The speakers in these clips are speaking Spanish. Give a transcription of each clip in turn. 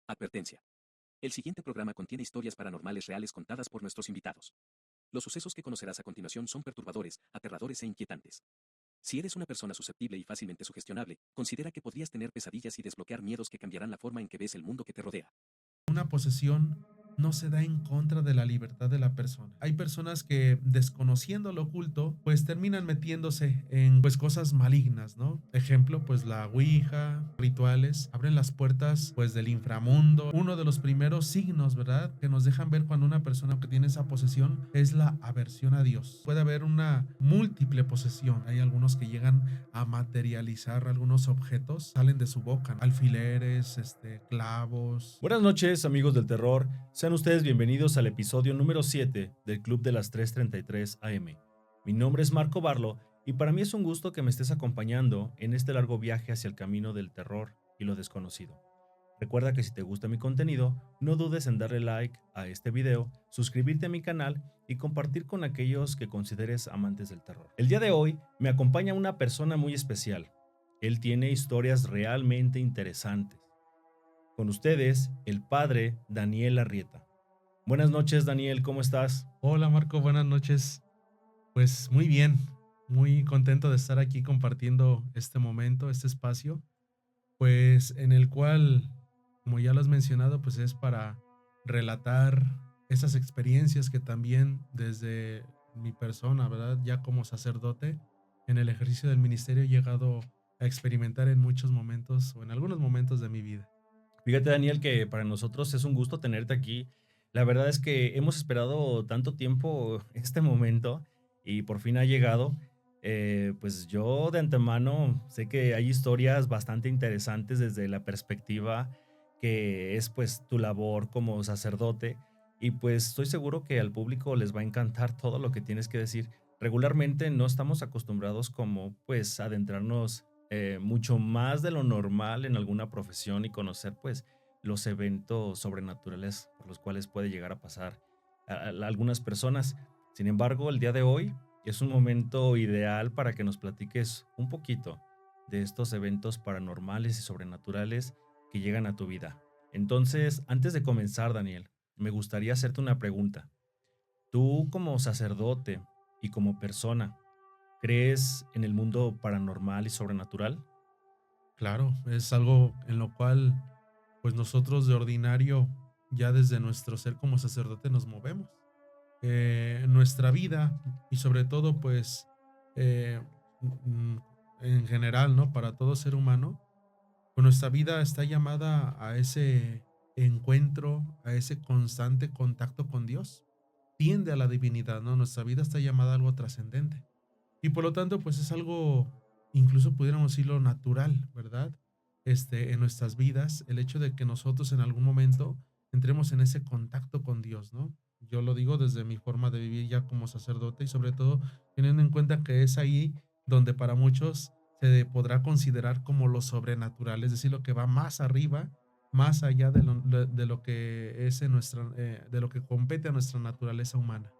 Advertencia. El siguiente programa contiene historias paranormales reales contadas por nuestros invitados. Los sucesos que conocerás a continuación son perturbadores, aterradores e inquietantes. Si eres una persona susceptible y fácilmente sugestionable, considera que podrías tener pesadillas y desbloquear miedos que cambiarán la forma en que ves el mundo que te rodea. Una posesión no se da en contra de la libertad de la persona. Hay personas que, desconociendo lo oculto, pues terminan metiéndose en pues cosas malignas, ¿no? Ejemplo, pues la ouija, rituales, abren las puertas pues del inframundo. Uno de los primeros signos, ¿verdad?, que nos dejan ver cuando una persona que tiene esa posesión es la aversión a Dios. Puede haber una múltiple posesión. Hay algunos que llegan a materializar algunos objetos, salen de su boca, ¿no? Alfileres, clavos. Buenas noches, amigos del terror. Sean ustedes bienvenidos al episodio número 7 del Club de las 3:33 AM. Mi nombre es Marco Barlo y para mí es un gusto que me estés acompañando en este largo viaje hacia el camino del terror y lo desconocido. Recuerda que si te gusta mi contenido, no dudes en darle like a este video, suscribirte a mi canal y compartir con aquellos que consideres amantes del terror. El día de hoy me acompaña una persona muy especial. Él tiene historias realmente interesantes. Con ustedes, el padre Daniel Arrieta. Buenas noches, Daniel, ¿cómo estás? Hola Marco, buenas noches. Pues muy bien, muy contento de estar aquí compartiendo este momento, este espacio, pues en el cual, como ya lo has mencionado, pues es para relatar esas experiencias que también desde mi persona, ¿verdad? Ya como sacerdote, en el ejercicio del ministerio he llegado a experimentar en muchos momentos o en algunos momentos de mi vida. Fíjate, Daniel, que para nosotros es un gusto tenerte aquí. La verdad es que hemos esperado tanto tiempo este momento y por fin ha llegado. Pues yo de antemano sé que hay historias bastante interesantes desde la perspectiva que es pues tu labor como sacerdote y pues estoy seguro que al público les va a encantar todo lo que tienes que decir. Regularmente no estamos acostumbrados como pues adentrarnos mucho más de lo normal en alguna profesión y conocer pues los eventos sobrenaturales por los cuales puede llegar a pasar a algunas personas. Sin embargo, el día de hoy es un momento ideal para que nos platiques un poquito de estos eventos paranormales y sobrenaturales que llegan a tu vida. Entonces, antes de comenzar, Daniel, me gustaría hacerte una pregunta. Tú como sacerdote y como persona, ¿crees en el mundo paranormal y sobrenatural? Claro, es algo en lo cual pues nosotros de ordinario ya desde nuestro ser como sacerdote nos movemos. Nuestra vida y sobre todo pues eh, mm, en general, ¿no? Para todo ser humano, pues nuestra vida está llamada a ese encuentro, a ese constante contacto con Dios. Tiende a la divinidad, ¿no? Nuestra vida está llamada a algo trascendente. Y por lo tanto, pues es algo, incluso pudiéramos decirlo, natural, ¿verdad? En nuestras vidas, el hecho de que nosotros en algún momento entremos en ese contacto con Dios, ¿no? Yo lo digo desde mi forma de vivir ya como sacerdote y sobre todo teniendo en cuenta que es ahí donde para muchos se podrá considerar como lo sobrenatural, es decir, lo que va más arriba, más allá de lo que es en nuestra, de lo que compete a nuestra naturaleza humana.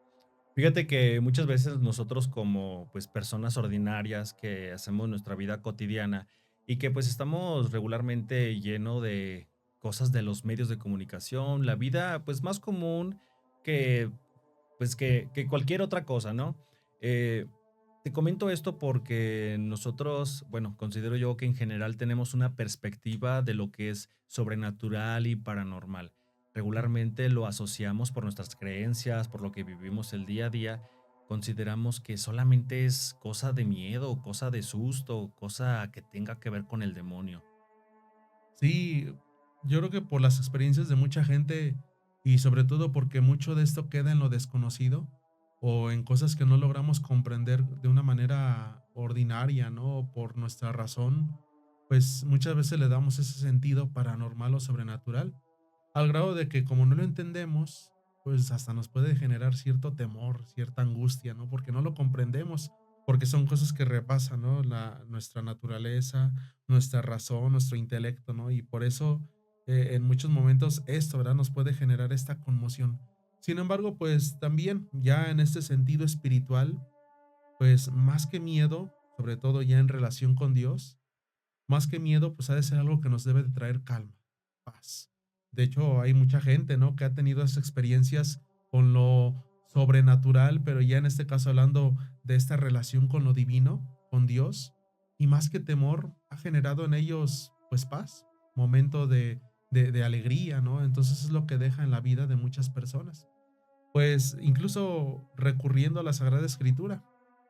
Fíjate que muchas veces nosotros como pues personas ordinarias que hacemos nuestra vida cotidiana y que pues estamos regularmente lleno de cosas de los medios de comunicación, la vida pues más común que que cualquier otra cosa, ¿no? Eh, Te comento esto porque nosotros, bueno, considero yo que en general tenemos una perspectiva de lo que es sobrenatural y paranormal. Regularmente lo asociamos por nuestras creencias, por lo que vivimos el día a día. Consideramos que solamente es cosa de miedo, cosa de susto, cosa que tenga que ver con el demonio. Sí, yo creo que por las experiencias de mucha gente y sobre todo porque mucho de esto queda en lo desconocido o en cosas que no logramos comprender de una manera ordinaria, ¿no? Por nuestra razón, pues muchas veces le damos ese sentido paranormal o sobrenatural, al grado de que como no lo entendemos, pues hasta nos puede generar cierto temor, cierta angustia, ¿no? Porque no lo comprendemos, porque son cosas que repasan, ¿no? Nuestra naturaleza, nuestra razón, nuestro intelecto, ¿no? Y por eso en muchos momentos esto, ¿verdad? Nos puede generar esta conmoción. Sin embargo, pues también ya en este sentido espiritual, pues más que miedo, sobre todo ya en relación con Dios, más que miedo, pues ha de ser algo que nos debe de traer calma, paz, De hecho, hay mucha gente, ¿no? Que ha tenido esas experiencias con lo sobrenatural, pero ya en este caso hablando de esta relación con lo divino, con Dios, y más que temor, ha generado en ellos, pues, paz, momento de alegría, ¿no? Entonces es lo que deja en la vida de muchas personas. Pues incluso recurriendo a la Sagrada Escritura,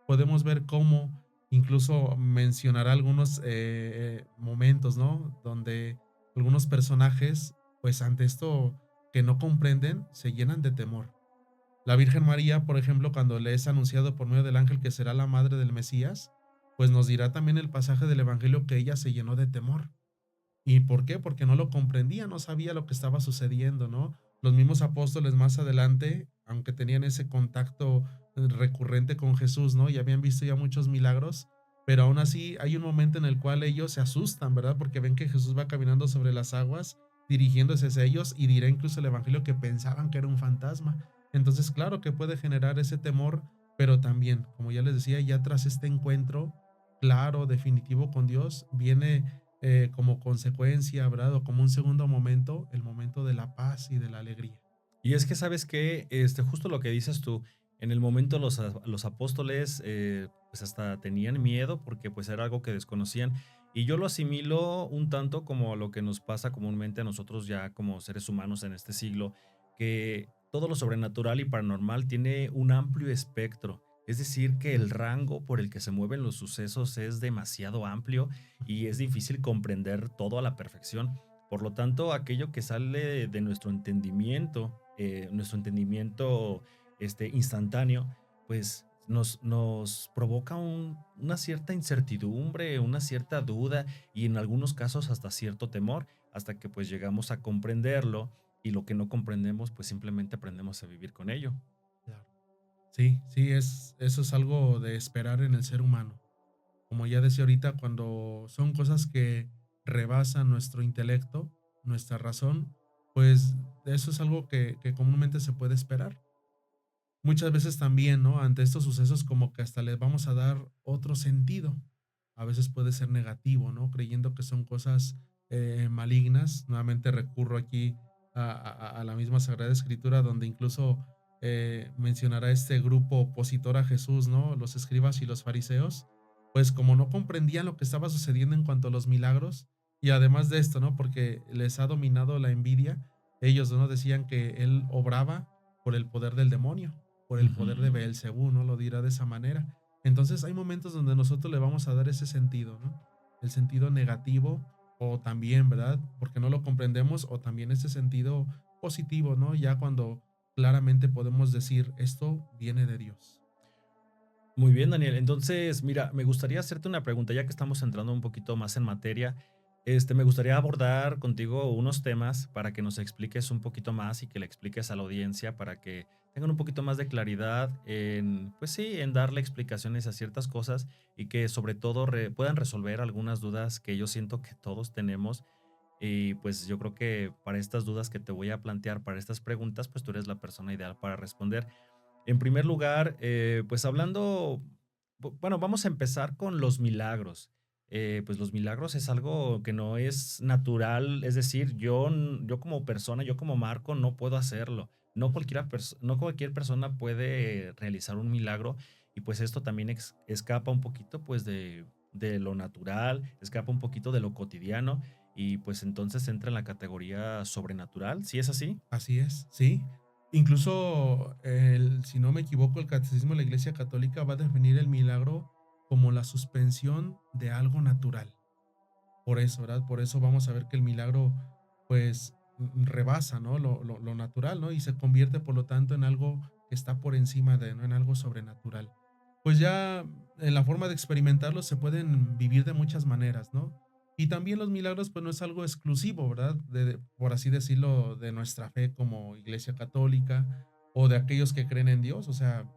podemos ver cómo incluso mencionará algunos momentos, ¿no? Donde algunos personajes, pues ante esto que no comprenden, se llenan de temor. La Virgen María, por ejemplo, cuando le es anunciado por medio del ángel que será la madre del Mesías, pues nos dirá también el pasaje del Evangelio que ella se llenó de temor. ¿Y por qué? Porque no lo comprendía, no sabía lo que estaba sucediendo, ¿no? Los mismos apóstoles más adelante, aunque tenían ese contacto recurrente con Jesús, ¿no? Y habían visto ya muchos milagros, pero aún así hay un momento en el cual ellos se asustan, ¿verdad? Porque ven que Jesús va caminando sobre las aguas, dirigiéndose hacia ellos, y dirá incluso el Evangelio que pensaban que era un fantasma. Entonces, claro que puede generar ese temor, pero también, como ya les decía, ya tras este encuentro claro, definitivo con Dios, viene como consecuencia, ¿verdad? O como un segundo momento, el momento de la paz y de la alegría. Y es que, ¿sabes qué? Justo lo que dices tú, en el momento los apóstoles pues hasta tenían miedo porque pues era algo que desconocían. Y yo lo asimilo un tanto como a lo que nos pasa comúnmente a nosotros ya como seres humanos en este siglo, que todo lo sobrenatural y paranormal tiene un amplio espectro. Es decir, que el rango por el que se mueven los sucesos es demasiado amplio y es difícil comprender todo a la perfección. Por lo tanto, aquello que sale de nuestro entendimiento instantáneo, pues nos provoca una cierta incertidumbre, una cierta duda y en algunos casos hasta cierto temor, hasta que pues llegamos a comprenderlo y lo que no comprendemos, pues simplemente aprendemos a vivir con ello. Claro. Sí, sí, eso es algo de esperar en el ser humano. Como ya decía ahorita, cuando son cosas que rebasan nuestro intelecto, nuestra razón, pues eso es algo que comúnmente se puede esperar. Muchas veces también, ¿no? Ante estos sucesos como que hasta les vamos a dar otro sentido. A veces puede ser negativo, ¿no? Creyendo que son cosas malignas. Nuevamente recurro aquí a la misma Sagrada Escritura, donde incluso mencionará este grupo opositor a Jesús, ¿no? Los escribas y los fariseos, pues como no comprendían lo que estaba sucediendo en cuanto a los milagros, y además de esto, ¿no? Porque les ha dominado la envidia, ellos, ¿no? Decían que él obraba por el poder del demonio, por el poder de Ujú. Beelzebú, ¿no? Lo dirá de esa manera. Entonces hay momentos donde nosotros le vamos a dar ese sentido, ¿no? El sentido negativo o también, ¿verdad? Porque no lo comprendemos o también ese sentido positivo, ¿no? Ya cuando claramente podemos decir esto viene de Dios. Muy bien, Daniel. Entonces, mira, me gustaría hacerte una pregunta, ya que estamos entrando un poquito más en materia. Me gustaría abordar contigo unos temas para que nos expliques un poquito más y que le expliques a la audiencia para que tengan un poquito más de claridad en, pues sí, en darle explicaciones a ciertas cosas y que sobre todo puedan resolver algunas dudas que yo siento que todos tenemos. Y pues yo creo que para estas dudas que te voy a plantear, para estas preguntas, pues tú eres la persona ideal para responder. En primer lugar, pues hablando, bueno, vamos a empezar con los milagros. Pues los milagros es algo que no es natural, es decir, yo como persona, yo como Marco no puedo hacerlo. No cualquier persona puede realizar un milagro y pues esto también escapa un poquito pues de lo natural, escapa un poquito de lo cotidiano y pues entonces entra en la categoría sobrenatural, ¿sí es así? Así es, sí. Incluso, si no me equivoco, el Catecismo de la Iglesia Católica va a definir el milagro como la suspensión de algo natural. Por eso, ¿verdad? Por eso vamos a ver que el milagro, pues, rebasa, ¿no? Lo natural, ¿no? Y se convierte, por lo tanto, en algo que está por encima de, ¿no? En algo sobrenatural. Pues ya en la forma de experimentarlo se pueden vivir de muchas maneras, ¿no? Y también los milagros, pues no es algo exclusivo, ¿verdad? Por así decirlo, de nuestra fe como Iglesia Católica o de aquellos que creen en Dios. O sea,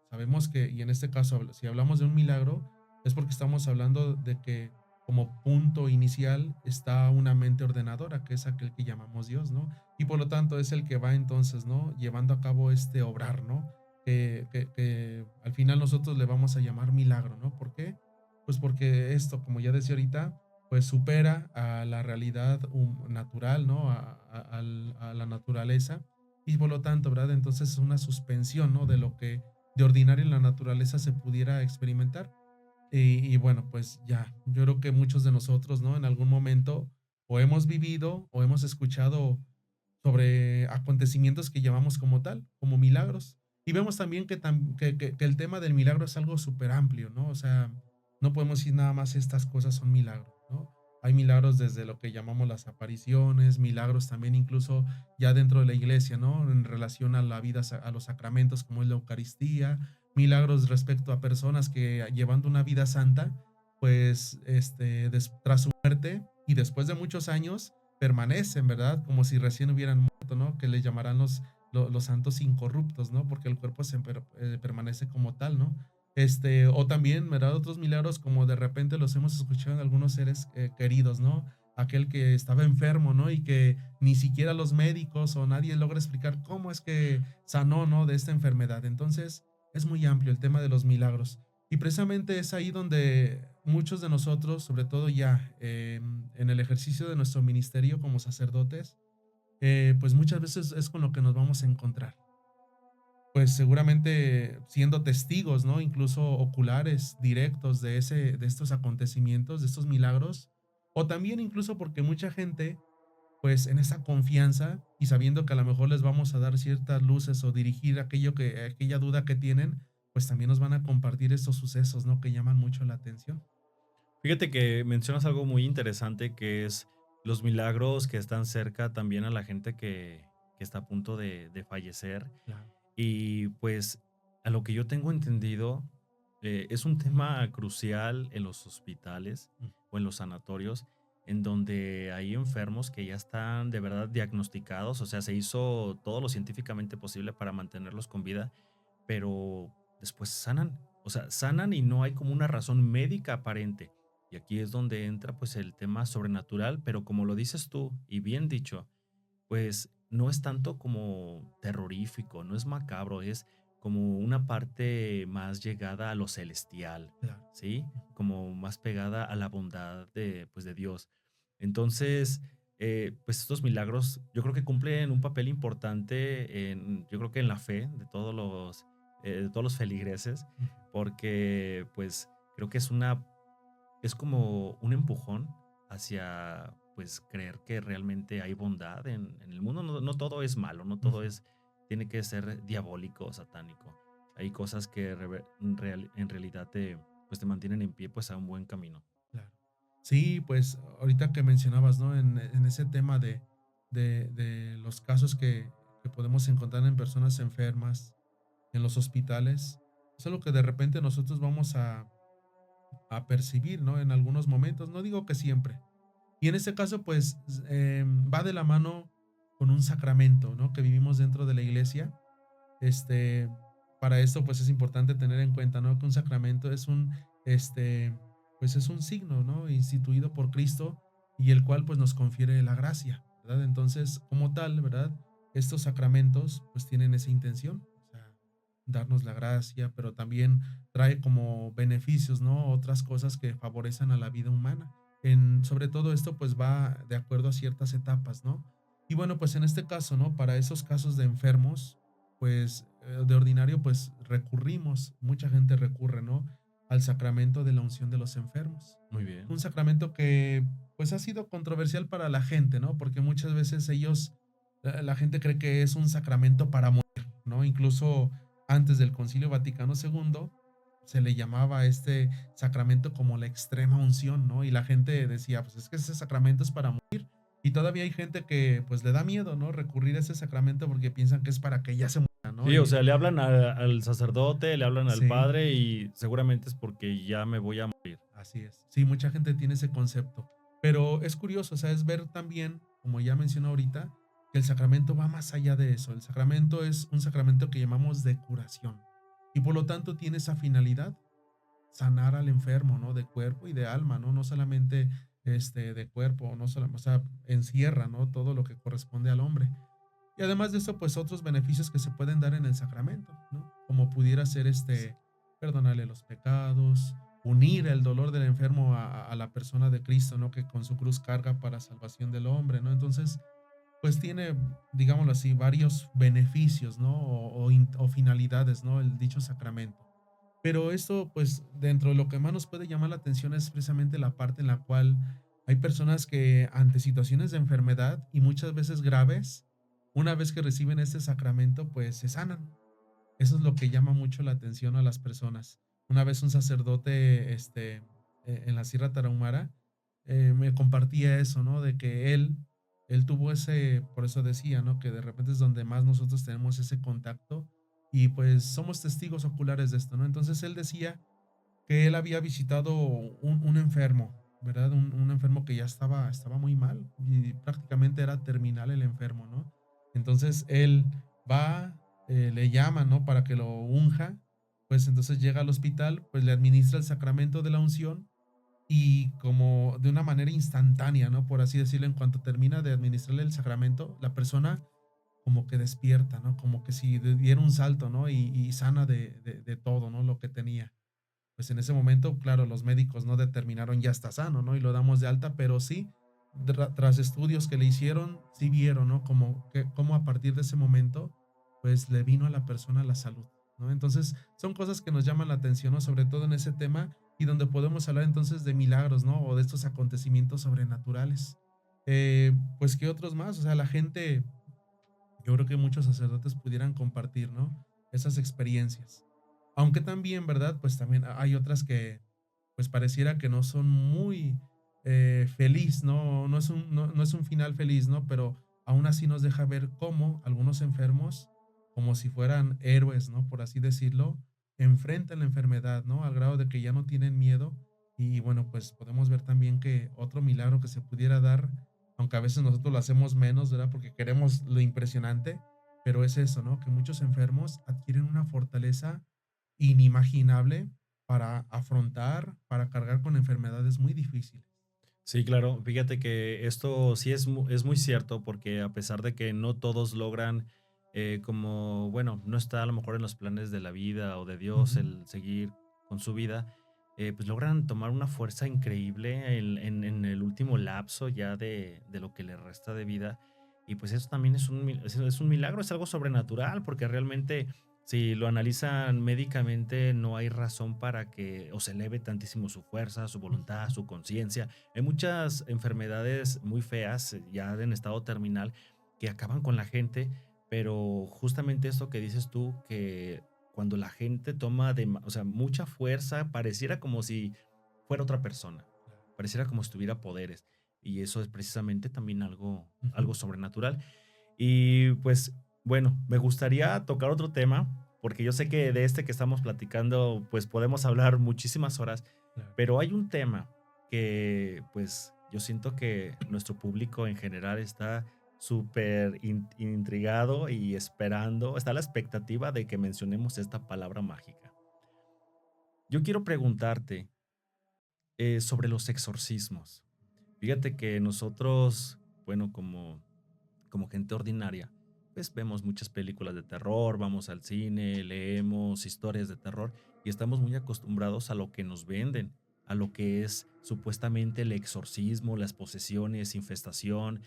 sabemos que, y en este caso, si hablamos de un milagro, es porque estamos hablando de que como punto inicial está una mente ordenadora, que es aquel que llamamos Dios, ¿no? Y por lo tanto es el que va entonces, ¿no? Llevando a cabo este obrar, ¿no? Que al final nosotros le vamos a llamar milagro, ¿no? ¿Por qué? Pues porque esto, como ya decía ahorita, pues supera a la realidad natural, ¿no? la naturaleza y por lo tanto, ¿verdad? Entonces es una suspensión, ¿no? De lo que de ordinario en la naturaleza se pudiera experimentar. Y bueno, pues ya, yo creo que muchos de nosotros, ¿no? En algún momento o hemos vivido o hemos escuchado sobre acontecimientos que llamamos como tal, como milagros. Y vemos también que el tema del milagro es algo súper amplio, ¿no? O sea, no podemos decir nada más estas cosas son milagros, ¿no? Hay milagros desde lo que llamamos las apariciones, milagros también incluso ya dentro de la iglesia, ¿no? En relación a la vida, a los sacramentos como es la Eucaristía, milagros respecto a personas que llevando una vida santa, pues tras su muerte y después de muchos años, permanecen, ¿verdad? Como si recién hubieran muerto, ¿no? Que le llamarán los santos incorruptos, ¿no? Porque el cuerpo permanece como tal, ¿no? O también, ¿verdad? Otros milagros como de repente los hemos escuchado en algunos seres queridos, ¿no? Aquel que estaba enfermo, ¿no? Y que ni siquiera los médicos o nadie logra explicar cómo es que sanó, ¿no? De esta enfermedad. Entonces, es muy amplio el tema de los milagros. Y precisamente es ahí donde muchos de nosotros, sobre todo ya en el ejercicio de nuestro ministerio como sacerdotes, pues muchas veces es con lo que nos vamos a encontrar. Pues seguramente siendo testigos, ¿no? Incluso oculares, directos de estos acontecimientos, de estos milagros, o también incluso porque mucha gente, pues en esa confianza y sabiendo que a lo mejor les vamos a dar ciertas luces o dirigir aquella duda que tienen, pues también nos van a compartir estos sucesos, ¿no? Que llaman mucho la atención. Fíjate que mencionas algo muy interesante que es los milagros que están cerca también a la gente que está a punto de fallecer. Claro. Y pues a lo que yo tengo entendido, es un tema crucial en los hospitales Mm. o en los sanatorios, en donde hay enfermos que ya están de verdad diagnosticados, o sea, se hizo todo lo científicamente posible para mantenerlos con vida, pero después sanan, o sea, sanan y no hay como una razón médica aparente. Y aquí es donde entra pues el tema sobrenatural, pero como lo dices tú y bien dicho, pues no es tanto como terrorífico, no es macabro, es como una parte más llegada a lo celestial, Claro. ¿sí? Como más pegada a la bondad de, pues, de Dios. Entonces, pues estos milagros yo creo que cumplen un papel importante yo creo que en la fe de todos los feligreses, Ujú. porque pues creo que es como un empujón hacia, pues, creer que realmente hay bondad en el mundo. No, no todo es malo, no todo Ujú. tiene que ser diabólico o satánico. Hay cosas que en realidad pues, te mantienen en pie, pues, a un buen camino. Claro. Sí, pues ahorita que mencionabas, ¿no? En ese tema de los casos que podemos encontrar en personas enfermas, en los hospitales, es algo que de repente nosotros vamos a percibir, ¿no? En algunos momentos, no digo que siempre. Y en este caso, pues va de la mano con un sacramento, ¿no? Que vivimos dentro de la iglesia. Este, para esto, pues es importante tener en cuenta, ¿no? Que un sacramento es este, pues es un signo, ¿no? Instituido por Cristo y el cual, pues nos confiere la gracia, ¿verdad? Entonces, como tal, ¿verdad? Estos sacramentos, pues tienen esa intención, o sea, darnos la gracia, pero también trae como beneficios, ¿no? Otras cosas que favorecen a la vida humana. Sobre todo esto, pues va de acuerdo a ciertas etapas, ¿no? Y bueno, pues en este caso, ¿no? Para esos casos de enfermos, pues de ordinario pues recurrimos, mucha gente recurre, ¿no? Al sacramento de la unción de los enfermos. Muy bien. Un sacramento que pues ha sido controversial para la gente, ¿no? Porque muchas veces la gente cree que es un sacramento para morir, ¿no? Incluso antes del Concilio Vaticano II se le llamaba a este sacramento como la extrema unción, ¿no? Y la gente decía, pues es que ese sacramento es para morir. Y todavía hay gente que pues le da miedo, ¿no? Recurrir a ese sacramento porque piensan que es para que ya se muera, ¿no? Sí, o sea, le hablan al sacerdote, le hablan al Sí, padre y seguramente es porque ya me voy a morir. así es. Sí, mucha gente tiene ese concepto. Pero es curioso, o sea, es ver también, como ya mencioné ahorita, que el sacramento va más allá de eso. El sacramento es un sacramento que llamamos de curación. Y por lo tanto tiene esa finalidad, sanar al enfermo, ¿no? De cuerpo y de alma, ¿no? No solamente de cuerpo, no solamente, o sea, encierra, ¿no? Todo lo que corresponde al hombre. Y además de eso, pues otros beneficios que se pueden dar en el sacramento, ¿no? Como pudiera ser perdonarle los pecados, unir el dolor del enfermo a la persona de Cristo, ¿no? Que con su cruz carga para salvación del hombre, ¿no? Entonces, pues tiene, digámoslo así, varios beneficios, ¿no? O finalidades, ¿no? El dicho sacramento. Pero esto, pues, dentro de lo que más nos puede llamar la atención es precisamente la parte en la cual hay personas que ante situaciones de enfermedad y muchas veces graves, una vez que reciben este sacramento, pues se sanan. Eso es lo que llama mucho la atención a las personas. Una vez un sacerdote, en la Sierra Tarahumara, me compartía eso, ¿no? De que él tuvo ese, por eso decía, ¿no? Que de repente es donde más nosotros tenemos ese contacto y pues somos testigos oculares de esto, ¿no? Entonces él decía que él había visitado un enfermo, ¿verdad? Un enfermo que ya estaba muy mal y prácticamente era terminal el enfermo, ¿no? Entonces él va, le llama, ¿no? Para que lo unja, pues entonces llega al hospital, pues le administra el sacramento de la unción y como de una manera instantánea, ¿no? Por así decirlo, en cuanto termina de administrarle el sacramento, la persona como que despierta, ¿no? Como que si diera un salto, ¿no? Y sana de todo, ¿no? Lo que tenía. Pues en ese momento, claro, los médicos no determinaron ya está sano, ¿no? Y lo damos de alta, pero sí, tras estudios que le hicieron, sí vieron, ¿no? Como a partir de ese momento, pues le vino a la persona la salud, ¿no? Entonces, son cosas que nos llaman la atención, ¿no? Sobre todo en ese tema y donde podemos hablar entonces de milagros, ¿no? O de estos acontecimientos sobrenaturales. Pues, ¿qué otros más? O sea, la gente, yo creo que muchos sacerdotes pudieran compartir, ¿no? Esas experiencias. Aunque también, ¿verdad? Pues también hay otras que, pues pareciera que no son muy feliz, ¿no? No es un final feliz, ¿no? Pero aún así nos deja ver cómo algunos enfermos, como si fueran héroes, ¿no? Por así decirlo, enfrentan la enfermedad, ¿no? Al grado de que ya no tienen miedo. Y bueno, pues podemos ver también que otro milagro que se pudiera dar, aunque a veces nosotros lo hacemos menos, ¿verdad? Porque queremos lo impresionante, pero es eso, ¿no? Que muchos enfermos adquieren una fortaleza inimaginable para afrontar, para cargar con enfermedades muy difíciles. Sí, claro. Fíjate que esto sí es muy cierto, porque a pesar de que no todos logran, como, bueno, no está a lo mejor en los planes de la vida o de Dios Ujú. el seguir con su vida, pues logran tomar una fuerza increíble en el último lapso ya de lo que le resta de vida. Y pues eso también es un milagro, es algo sobrenatural, porque realmente si lo analizan médicamente no hay razón para que o se eleve tantísimo su fuerza, su voluntad, su conciencia. Hay muchas enfermedades muy feas, ya en estado terminal, que acaban con la gente, pero justamente esto que dices tú, que cuando la gente toma o sea, mucha fuerza, pareciera como si fuera otra persona, pareciera como si tuviera poderes, y eso es precisamente también Ujú. algo sobrenatural. Y pues bueno, me gustaría tocar otro tema, porque yo sé que de este que estamos platicando, pues podemos hablar muchísimas horas, Claro. pero hay un tema que pues yo siento que nuestro público en general está súper intrigado y esperando, está a la expectativa de que mencionemos esta palabra mágica. Yo quiero preguntarte sobre los exorcismos. Fíjate que nosotros, bueno, como gente ordinaria, pues vemos muchas películas de terror, vamos al cine, leemos historias de terror y estamos muy acostumbrados a lo que nos venden, a lo que es supuestamente el exorcismo, las posesiones, infestación,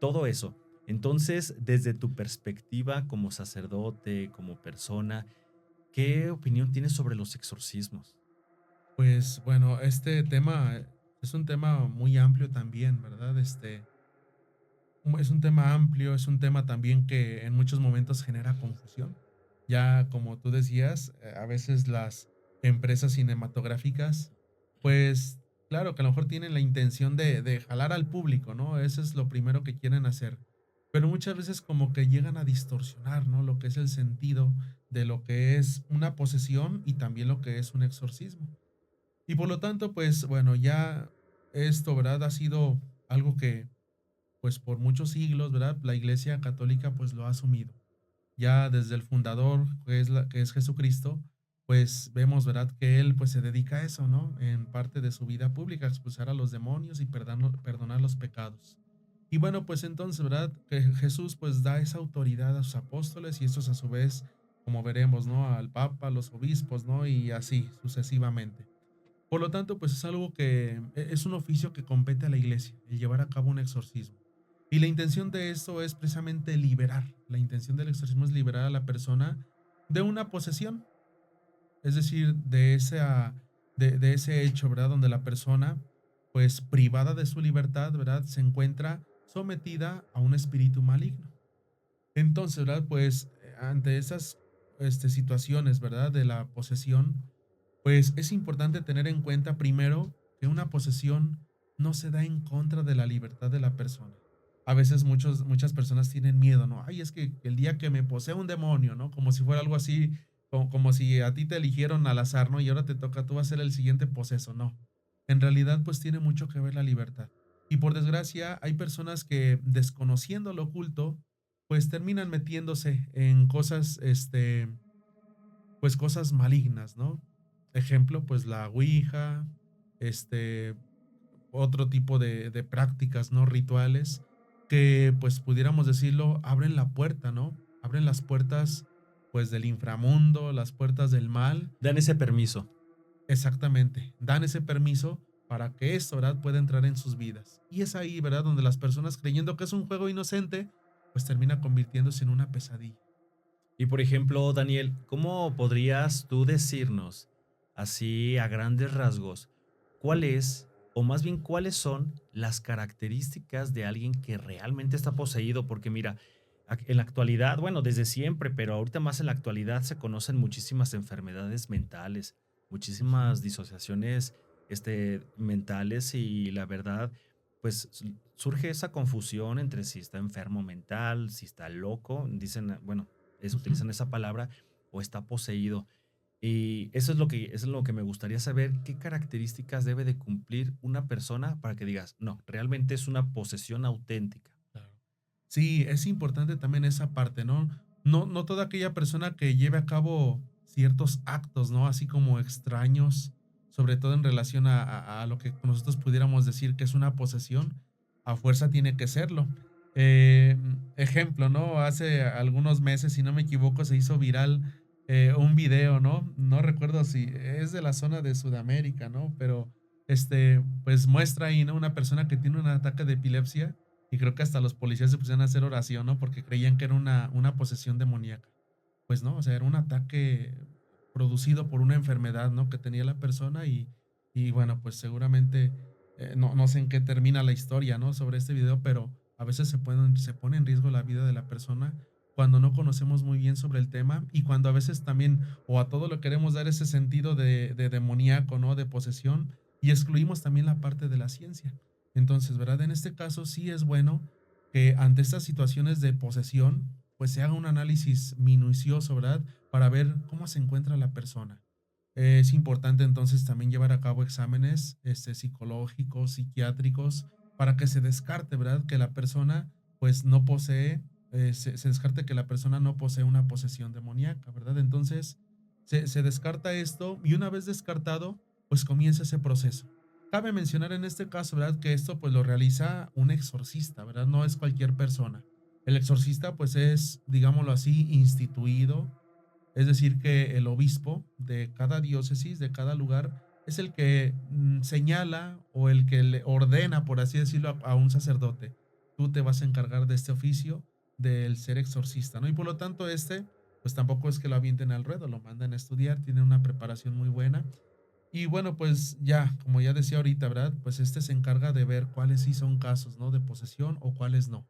todo eso. Entonces, desde tu perspectiva como sacerdote, como persona, ¿qué opinión tienes sobre los exorcismos? Pues bueno, este tema es un tema muy amplio también, ¿verdad? Es un tema amplio, es un tema también que en muchos momentos genera confusión. Ya como tú decías, a veces las empresas cinematográficas, pues claro que a lo mejor tienen la intención de jalar al público, ¿no? Eso es lo primero que quieren hacer. Pero muchas veces como que llegan a distorsionar, ¿no? Lo que es el sentido de lo que es una posesión y también lo que es un exorcismo. Y por lo tanto, pues bueno, ya esto, ¿verdad? Ha sido algo que pues por muchos siglos, ¿verdad? La Iglesia Católica pues lo ha asumido. Ya desde el fundador, que es Jesucristo, pues vemos, ¿verdad? Que él pues se dedica a eso, ¿no? En parte de su vida pública, a expulsar a los demonios y perdonar los pecados. Y bueno, pues entonces, ¿verdad? Que Jesús pues da esa autoridad a sus apóstoles y estos a su vez, como veremos, ¿no? Al Papa, a los obispos, ¿no? Y así sucesivamente. Por lo tanto, pues es algo que es un oficio que compete a la iglesia, el llevar a cabo un exorcismo. Y la intención de esto es precisamente liberar. La intención del exorcismo es liberar a la persona de una posesión, es decir, de ese hecho, ¿verdad? Donde la persona, pues privada de su libertad, ¿verdad? Se encuentra sometida a un espíritu maligno. Entonces, ¿verdad? Pues ante esas situaciones, ¿verdad? De la posesión, pues es importante tener en cuenta primero que una posesión no se da en contra de la libertad de la persona. A veces muchas personas tienen miedo, ¿no? Ay, es que el día que me posee un demonio, ¿no? Como si fuera algo así, como si a ti te eligieron al azar, ¿no? Y ahora te toca, tú vas a ser el siguiente poseso, no. En realidad, pues tiene mucho que ver la libertad. Y por desgracia, hay personas que desconociendo lo oculto, pues terminan metiéndose en cosas, pues cosas malignas, ¿no? Ejemplo, pues la ouija, este, otro tipo de prácticas, ¿no? Rituales que, pues pudiéramos decirlo, abren la puerta, ¿no? Abren las puertas, pues del inframundo, las puertas del mal. Dan ese permiso. Exactamente, dan ese permiso para que esto, ¿verdad?, pueda entrar en sus vidas. Y es ahí, ¿verdad?, donde las personas creyendo que es un juego inocente, pues termina convirtiéndose en una pesadilla. Y por ejemplo, Daniel, ¿cómo podrías tú decirnos, así a grandes rasgos, cuál es, o más bien cuáles son las características de alguien que realmente está poseído? Porque mira, en la actualidad, bueno, desde siempre, pero ahorita más en la actualidad se conocen muchísimas enfermedades mentales, Ujú. muchísimas disociaciones, mentales y la verdad, pues surge esa confusión entre si está enfermo mental, si está loco, dicen, bueno, Ujú. utilizan esa palabra, o está poseído. Y eso es lo que me gustaría saber, qué características debe de cumplir una persona para que digas, no, realmente es una posesión auténtica. Claro. Sí, es importante también esa parte, ¿no? No toda aquella persona que lleve a cabo ciertos actos, ¿no? Así como extraños, sobre todo en relación a lo que nosotros pudiéramos decir que es una posesión, a fuerza tiene que serlo. Ejemplo, ¿no? Hace algunos meses, si no me equivoco, se hizo viral un video, ¿no? No recuerdo si es de la zona de Sudamérica, ¿no? Pero pues muestra ahí, ¿no? Una persona que tiene un ataque de epilepsia y creo que hasta los policías se pusieron a hacer oración, ¿no? Porque creían que era una posesión demoníaca. Pues no, o sea, era un ataque producido por una enfermedad, ¿no? Que tenía la persona y bueno, pues seguramente, no sé en qué termina la historia, ¿no? Sobre este video, pero a veces se pone en riesgo la vida de la persona cuando no conocemos muy bien sobre el tema y cuando a veces también, o a todo lo queremos dar ese sentido de demoníaco, ¿no? De posesión y excluimos también la parte de la ciencia. Entonces, ¿verdad? En este caso sí es bueno que ante estas situaciones de posesión, pues se haga un análisis minucioso, ¿verdad? Para ver cómo se encuentra la persona. Es importante entonces también llevar a cabo exámenes psicológicos, psiquiátricos, para que se descarte, ¿verdad? Que la persona pues no posee, se descarte que la persona no posee una posesión demoníaca, ¿verdad? Entonces se descarta esto y una vez descartado, pues comienza ese proceso. Cabe mencionar en este caso, ¿verdad? Que esto pues lo realiza un exorcista, ¿verdad? No es cualquier persona. El exorcista pues es, digámoslo así, instituido, es decir, que el obispo de cada diócesis, de cada lugar, es el que señala o el que le ordena, por así decirlo, a un sacerdote. Tú te vas a encargar de este oficio del ser exorcista, ¿no? Y por lo tanto, pues tampoco es que lo avienten al ruedo, lo mandan a estudiar, tiene una preparación muy buena. Y bueno, pues ya, como ya decía ahorita, ¿verdad? Pues se encarga de ver cuáles sí son casos, ¿no? De posesión o cuáles no.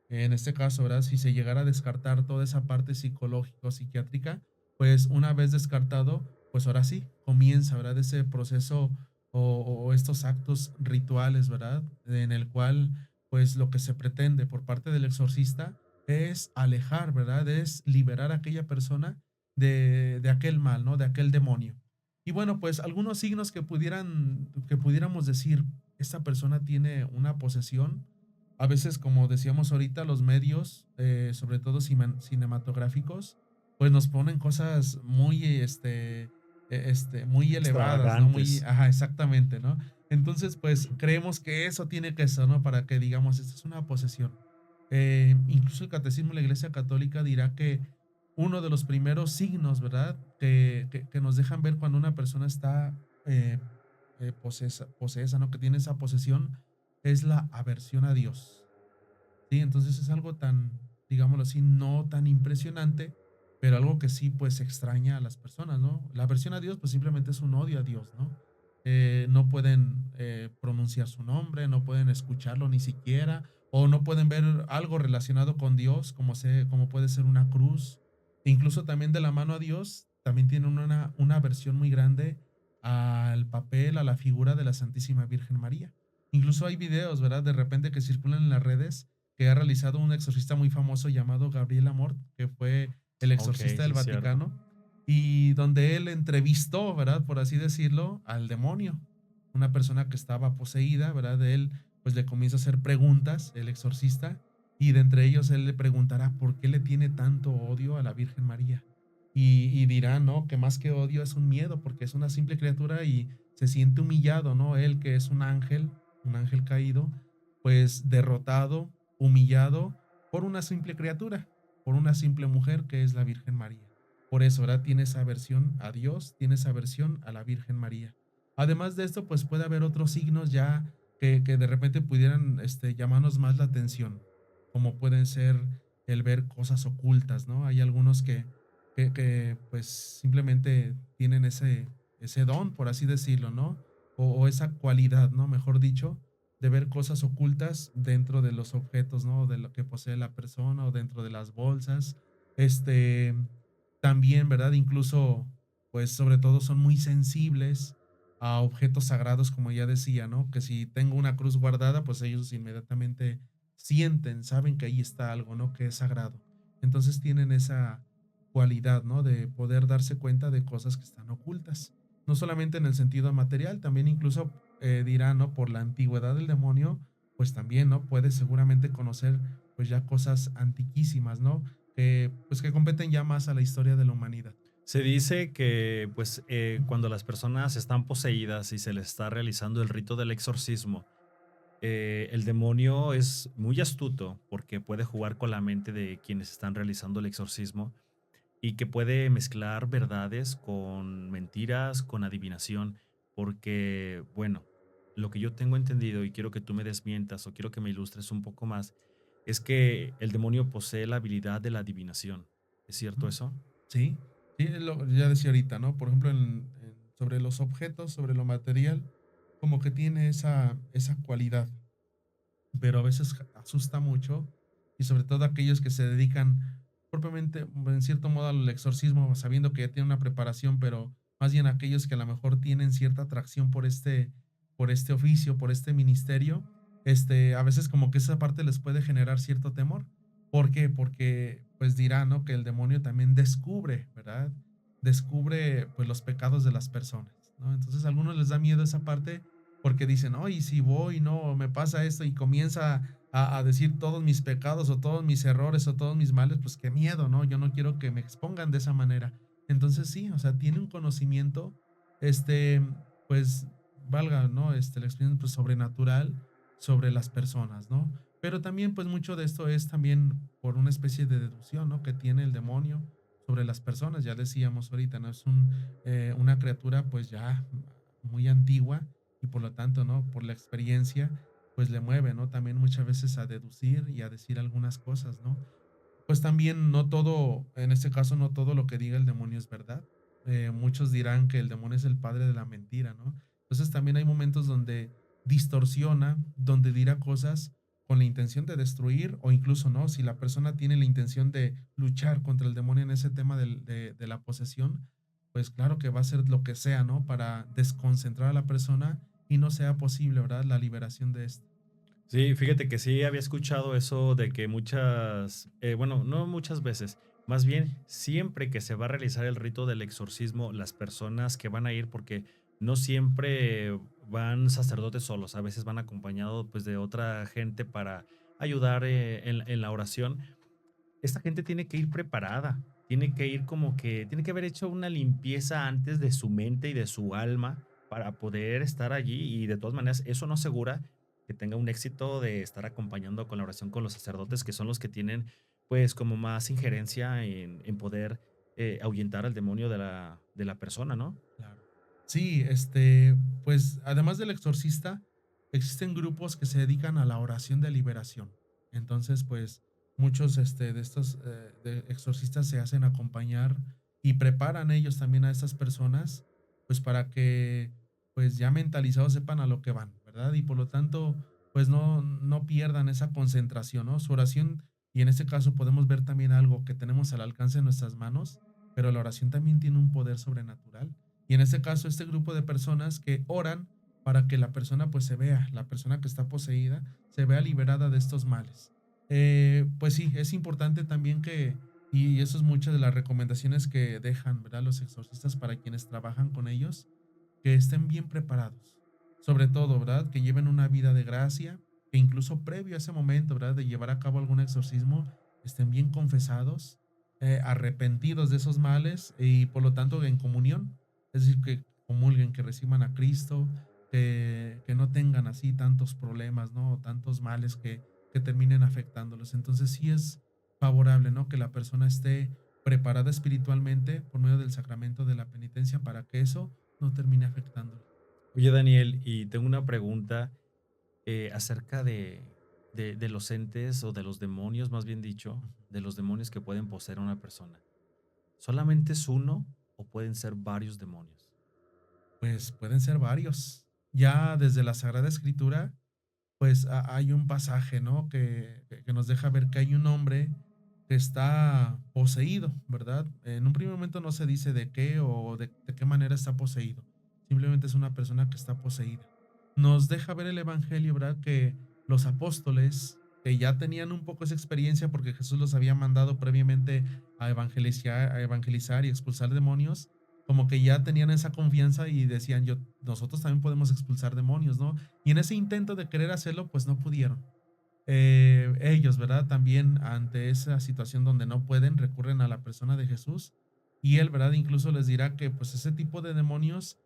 En este caso, ¿verdad? Si se llegara a descartar toda esa parte psicológica psiquiátrica, pues una vez descartado, pues ahora sí, comienza, ¿verdad? Ese proceso o estos actos rituales, ¿verdad? En el cual, pues lo que se pretende por parte del exorcista es alejar, ¿verdad? Es liberar a aquella persona de aquel mal, ¿no? De aquel demonio. Y bueno, pues algunos signos que pudiéramos decir, esta persona tiene una posesión, a veces, como decíamos ahorita, los medios, sobre todo cinematográficos, pues nos ponen cosas muy, muy elevadas, ¿no? Muy, Extravagantes. ajá, exactamente, ¿no? Entonces, pues creemos que eso tiene que ser, ¿no? Para que digamos, esta es una posesión. Incluso el Catecismo de la Iglesia Católica dirá que uno de los primeros signos, ¿verdad? Que nos dejan ver cuando una persona está posesa, ¿no? Que tiene esa posesión, es la aversión a Dios. Sí, entonces es algo tan, digámoslo así, no tan impresionante, pero algo que sí, pues, extraña a las personas, ¿no? La aversión a Dios, pues, simplemente es un odio a Dios, ¿no? No pueden, pronunciar su nombre, no pueden escucharlo ni siquiera, o no pueden ver algo relacionado con Dios, como puede ser una cruz. Incluso también de la mano a Dios, también tienen una aversión muy grande al papel, a la figura de la Santísima Virgen María. Incluso hay videos, ¿verdad? De repente que circulan en las redes que ha realizado un exorcista muy famoso llamado Gabriel Amort, que fue el Ok, exorcista sí del es cierto. Vaticano, y donde él entrevistó, ¿verdad? Por así decirlo, al demonio, una persona que estaba poseída, ¿verdad? De él, pues le comienza a hacer preguntas, el exorcista, y de entre ellos él le preguntará por qué le tiene tanto odio a la Virgen María. Y dirá, ¿no? Que más que odio es un miedo, porque es una simple criatura y se siente humillado, ¿no? Él que es un ángel caído, pues derrotado, humillado por una simple criatura, por una simple mujer que es la Virgen María. Por eso, ¿verdad? Tiene esa aversión a Dios, tiene esa aversión a la Virgen María. Además de esto, pues puede haber otros signos ya que de repente pudieran llamarnos más la atención, como pueden ser el ver cosas ocultas, ¿no? Hay algunos que pues simplemente tienen ese don, por así decirlo, ¿no? O esa cualidad, ¿no? Mejor dicho, de ver cosas ocultas dentro de los objetos, ¿no? De lo que posee la persona o dentro de las bolsas. Este, también, ¿verdad? Incluso, pues sobre todo son muy sensibles a objetos sagrados, como ya decía, ¿no? Que si tengo una cruz guardada, pues ellos inmediatamente sienten, saben que ahí está algo, ¿no? Que es sagrado. Entonces tienen esa cualidad, ¿no? De poder darse cuenta de cosas que están ocultas. No solamente en el sentido material, también incluso dirá, ¿no? Por la antigüedad del demonio, pues también, ¿no? Puede seguramente conocer, pues ya cosas antiquísimas, ¿no? Pues que competen ya más a la historia de la humanidad. Se dice que, pues, cuando las personas están poseídas y se les está realizando el rito del exorcismo, el demonio es muy astuto porque puede jugar con la mente de quienes están realizando el exorcismo y que puede mezclar verdades con mentiras, con adivinación, porque, bueno, lo que yo tengo entendido y quiero que tú me desmientas o quiero que me ilustres un poco más, es que el demonio posee la habilidad de la adivinación. ¿Es cierto Ujú. eso? Sí, sí, ya decía ahorita, ¿no? Por ejemplo, sobre los objetos, sobre lo material, como que tiene esa cualidad, pero a veces asusta mucho y sobre todo aquellos que se dedican propiamente, en cierto modo, al exorcismo, sabiendo que ya tienen una preparación, pero más bien aquellos que a lo mejor tienen cierta atracción por este oficio, por este ministerio, a veces como que esa parte les puede generar cierto temor. ¿Por qué? Porque pues dirá, ¿no? Que el demonio también descubre, ¿verdad? Descubre pues los pecados de las personas, ¿no? Entonces a algunos les da miedo esa parte porque dicen, no, y si voy, no, me pasa esto y comienza a decir todos mis pecados o todos mis errores o todos mis males, pues qué miedo, ¿no? Yo no quiero que me expongan de esa manera. Entonces sí, o sea, tiene un conocimiento, este, pues, valga, ¿no? La experiencia pues, sobrenatural sobre las personas, ¿no? Pero también, pues, mucho de esto es también por una especie de deducción, ¿no? Que tiene el demonio sobre las personas, ya decíamos ahorita, ¿no? Es una criatura, pues, ya muy antigua y por lo tanto, ¿no? Por la experiencia, pues le mueve, ¿no? También muchas veces a deducir y a decir algunas cosas, ¿no? Pues también no todo, en este caso no todo lo que diga el demonio es verdad. Muchos dirán que el demonio es el padre de la mentira, ¿no? Entonces también hay momentos donde distorsiona, donde dirá cosas con la intención de destruir o incluso no, si la persona tiene la intención de luchar contra el demonio en ese tema de la posesión, pues claro que va a hacer lo que sea, ¿no? Para desconcentrar a la persona y no sea posible, ¿verdad? La liberación de esto. Sí, fíjate que sí había escuchado eso de que muchas, bueno, no muchas veces, más bien siempre que se va a realizar el rito del exorcismo, las personas que van a ir, porque no siempre van sacerdotes solos, a veces van acompañados pues de otra gente para ayudar en la oración. Esta gente tiene que ir preparada, tiene que ir como que, tiene que haber hecho una limpieza antes de su mente y de su alma para poder estar allí y de todas maneras eso no asegura que tenga un éxito de estar acompañando con la oración con los sacerdotes, que son los que tienen pues como más injerencia en poder ahuyentar al demonio de la persona, ¿no? Claro. Sí, pues además del exorcista, existen grupos que se dedican a la oración de liberación. Entonces, pues muchos de estos de exorcistas se hacen acompañar y preparan ellos también a estas personas, pues para que pues ya mentalizados sepan a lo que van, ¿verdad? Y por lo tanto, pues no pierdan esa concentración, ¿no? Su oración, y en este caso podemos ver también algo que tenemos al alcance de nuestras manos, pero la oración también tiene un poder sobrenatural. Y en este caso, este grupo de personas que oran para que la persona pues se vea, la persona que está poseída, se vea liberada de estos males. Pues sí, es importante también y eso es muchas de las recomendaciones que dejan, ¿verdad? Los exorcistas para quienes trabajan con ellos, que estén bien preparados. Sobre todo, ¿verdad? Que lleven una vida de gracia, que incluso previo a ese momento, ¿verdad? De llevar a cabo algún exorcismo, estén bien confesados, arrepentidos de esos males y por lo tanto en comunión. Es decir, que comulguen, que reciban a Cristo, que no tengan así tantos problemas, ¿no? O tantos males que terminen afectándolos. Entonces sí es favorable, ¿no? Que la persona esté preparada espiritualmente por medio del sacramento de la penitencia para que eso no termine afectándole. Oye, Daniel, y tengo una pregunta acerca de los entes o de los demonios, más bien dicho, Ujú. de los demonios que pueden poseer a una persona. ¿Solamente es uno o pueden ser varios demonios? Pues pueden ser varios. Ya desde la Sagrada Escritura, pues hay un pasaje, ¿no? Que nos deja ver que hay un hombre que está poseído, ¿verdad? En un primer momento no se dice de qué o de qué manera está poseído. Simplemente es una persona que está poseída. Nos deja ver el Evangelio, ¿verdad? Que los apóstoles, que ya tenían un poco esa experiencia porque Jesús los había mandado previamente a evangelizar y expulsar demonios, como que ya tenían esa confianza y decían, nosotros también podemos expulsar demonios, ¿no? Y en ese intento de querer hacerlo, pues no pudieron. Ellos, ¿verdad? También ante esa situación donde no pueden, recurren a la persona de Jesús y él, ¿verdad? Incluso les dirá que pues ese tipo de demonios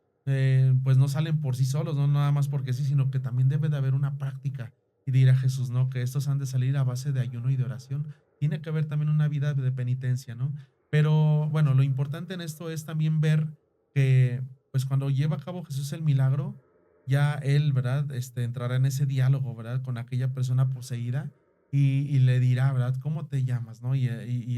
pues no salen por sí solos, no nada más porque sí, sino que también debe de haber una práctica. Y dirá Jesús, ¿no? Que estos han de salir a base de ayuno y de oración. Tiene que haber también una vida de penitencia, ¿no? Pero bueno, lo importante en esto es también ver que pues cuando lleva a cabo Jesús el milagro, ya él, ¿verdad? Entrará en ese diálogo, ¿verdad? Con aquella persona poseída y le dirá, ¿verdad? ¿Cómo te llamas, no? Y